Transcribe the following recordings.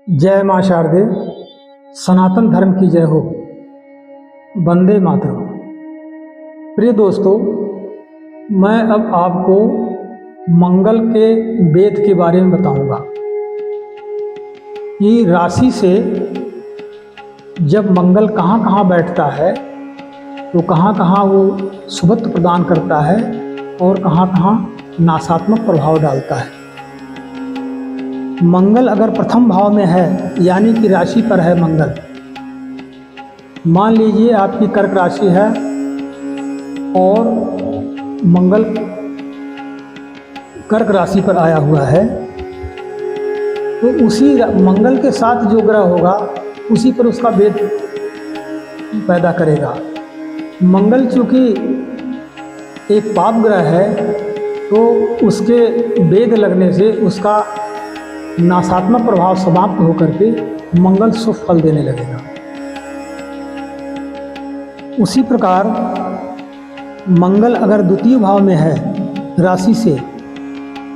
जय मां शारदे, सनातन धर्म की जय हो, वंदे मातरम। प्रिय दोस्तों, मैं अब आपको मंगल के वेद के बारे में बताऊंगा कि राशि से जब मंगल कहाँ कहाँ बैठता है तो कहाँ कहाँ वो शुभत्व प्रदान करता है और कहाँ कहाँ नाशात्मक प्रभाव डालता है। मंगल अगर प्रथम भाव में है यानी कि राशि पर है मंगल, मान लीजिए आपकी कर्क राशि है और मंगल कर्क राशि पर आया हुआ है, तो उसी मंगल के साथ जो ग्रह होगा उसी पर उसका वेद पैदा करेगा। मंगल चूँकि एक पाप ग्रह है तो उसके वेद लगने से उसका नाशात्मक प्रभाव समाप्त होकर के मंगल शुभ फल देने लगेगा। उसी प्रकार मंगल अगर द्वितीय भाव में है राशि से,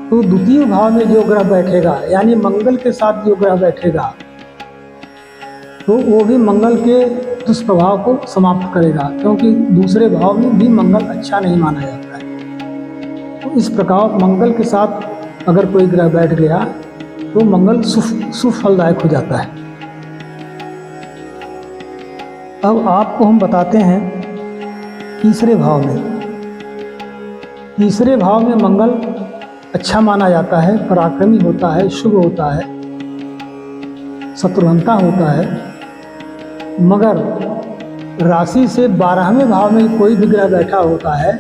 तो द्वितीय भाव में जो ग्रह बैठेगा यानी मंगल के साथ जो ग्रह बैठेगा तो वो भी मंगल के दुष्प्रभाव को समाप्त करेगा, क्योंकि दूसरे भाव में भी मंगल अच्छा नहीं माना जाता है। तो इस प्रकार मंगल के साथ अगर कोई ग्रह बैठ गया तो मंगल शुभ फलदायक हो जाता है। अब आपको हम बताते हैं तीसरे भाव में। तीसरे भाव में मंगल अच्छा माना जाता है, पराक्रमी होता है, शुभ होता है, शत्रुघ्नता होता है। मगर राशि से 12वें भाव में कोई भी ग्रह बैठा होता है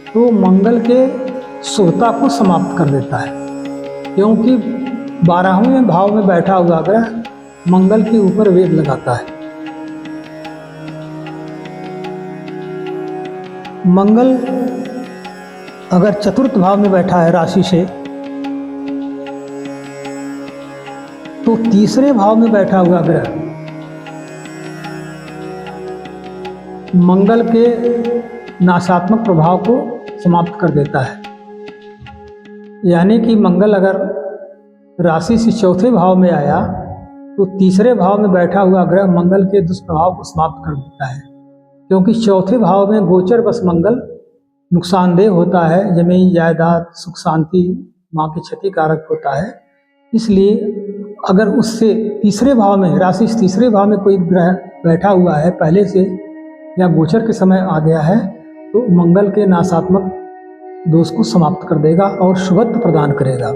तो मंगल के शुभता को समाप्त कर देता है, क्योंकि 12वें भाव में बैठा हुआ ग्रह मंगल के ऊपर वेद लगाता है। मंगल अगर चतुर्थ भाव में बैठा है राशि से, तो तीसरे भाव में बैठा हुआ ग्रह मंगल के नाशात्मक प्रभाव को समाप्त कर देता है। यानी कि मंगल अगर राशि से चौथे भाव में आया तो तीसरे भाव में बैठा हुआ ग्रह मंगल के दुष्प्रभाव को समाप्त कर देता है, क्योंकि चौथे भाव में गोचर बस मंगल नुकसानदेह होता है, जमीन जायदाद सुख शांति माँ की क्षति कारक होता है। इसलिए अगर उससे तीसरे भाव में राशि से तीसरे भाव में कोई ग्रह बैठा हुआ है पहले से या गोचर के समय आ गया है तो मंगल के नाशात्मक दोष को समाप्त कर देगा और शुभत्व प्रदान करेगा।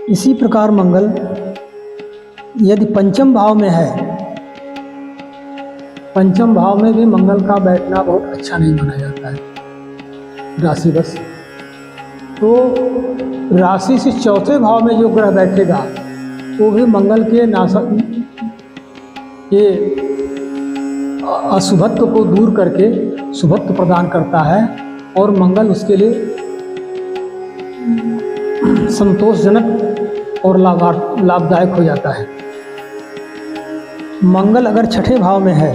इसी प्रकार मंगल यदि पंचम भाव में है, पंचम भाव में भी मंगल का बैठना बहुत अच्छा नहीं माना जाता है राशि बस। तो राशि से चौथे भाव में जो ग्रह बैठेगा वो भी मंगल के अशुभत्व को दूर करके शुभत्व प्रदान करता है और मंगल उसके लिए संतोषजनक और लाभदायक हो जाता है। मंगल अगर छठे भाव में है,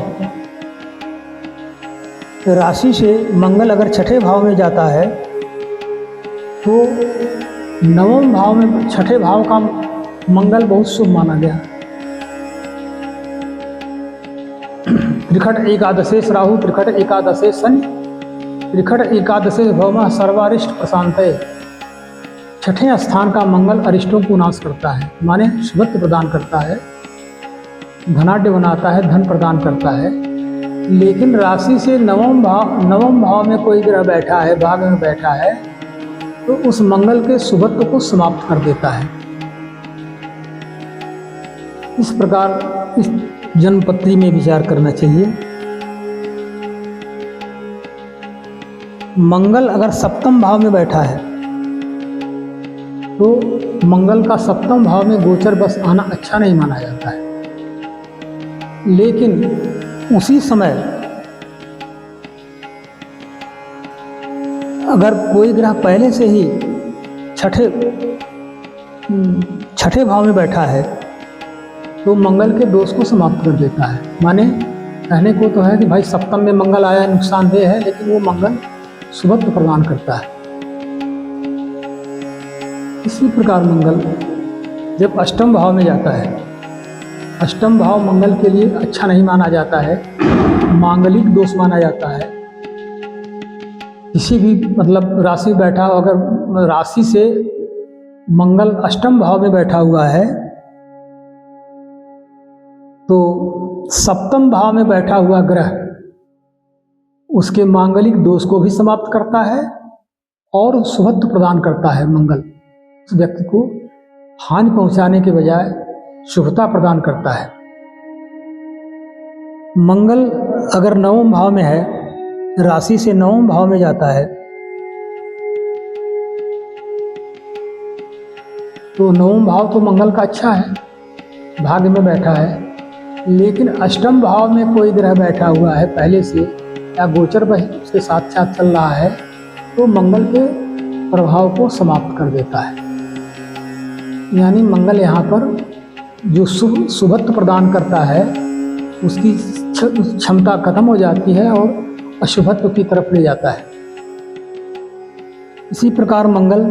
राशि से मंगल अगर छठे भाव में जाता है तो नवम भाव में छठे भाव का मंगल बहुत शुभ माना गया। त्रिखट एकादशेश राहु, त्रिखट एकादशेश शनि, त्रिखट एकादशेश भौम सर्वारिष्ट प्रशांतये। छठे स्थान का मंगल अरिष्टों को नाश करता है, माने शुभत्व प्रदान करता है, धनाढ्य बनाता है, धन प्रदान करता है। लेकिन राशि से नवम भाव में कोई ग्रह बैठा है, भाग में बैठा है, तो उस मंगल के शुभत्व को समाप्त कर देता है। इस प्रकार इस जन्मपत्री में विचार करना चाहिए। मंगल अगर सप्तम भाव में बैठा है तो मंगल का सप्तम भाव में गोचर बस आना अच्छा नहीं माना जाता है। लेकिन उसी समय अगर कोई ग्रह पहले से ही छठे भाव में बैठा है तो मंगल के दोष को समाप्त कर देता है। माने कहने को तो है कि भाई सप्तम में मंगल आया नुकसानदेह है, लेकिन वो मंगल शुभत्व प्रदान करता है। इसी प्रकार मंगल जब अष्टम भाव में जाता है, अष्टम भाव मंगल के लिए अच्छा नहीं माना जाता है, मांगलिक दोष माना जाता है। किसी भी मतलब राशि बैठा हो, अगर राशि से मंगल अष्टम भाव में बैठा हुआ है तो सप्तम भाव में बैठा हुआ ग्रह उसके मांगलिक दोष को भी समाप्त करता है और शुभत्व प्रदान करता है। मंगल उस व्यक्ति को हानि पहुंचाने के बजाय शुभता प्रदान करता है। मंगल अगर नवम भाव में है, राशि से नवम भाव में जाता है, तो नवम भाव तो मंगल का अच्छा है, भाग्य में बैठा है। लेकिन अष्टम भाव में कोई ग्रह बैठा हुआ है पहले से, या गोचर उसके साथ साथ चल रहा है, तो मंगल के प्रभाव को समाप्त कर देता है। यानी मंगल यहाँ पर जो शुभत्व प्रदान करता है उसकी क्षमता खत्म हो जाती है और अशुभत्व की तरफ ले जाता है। इसी प्रकार मंगल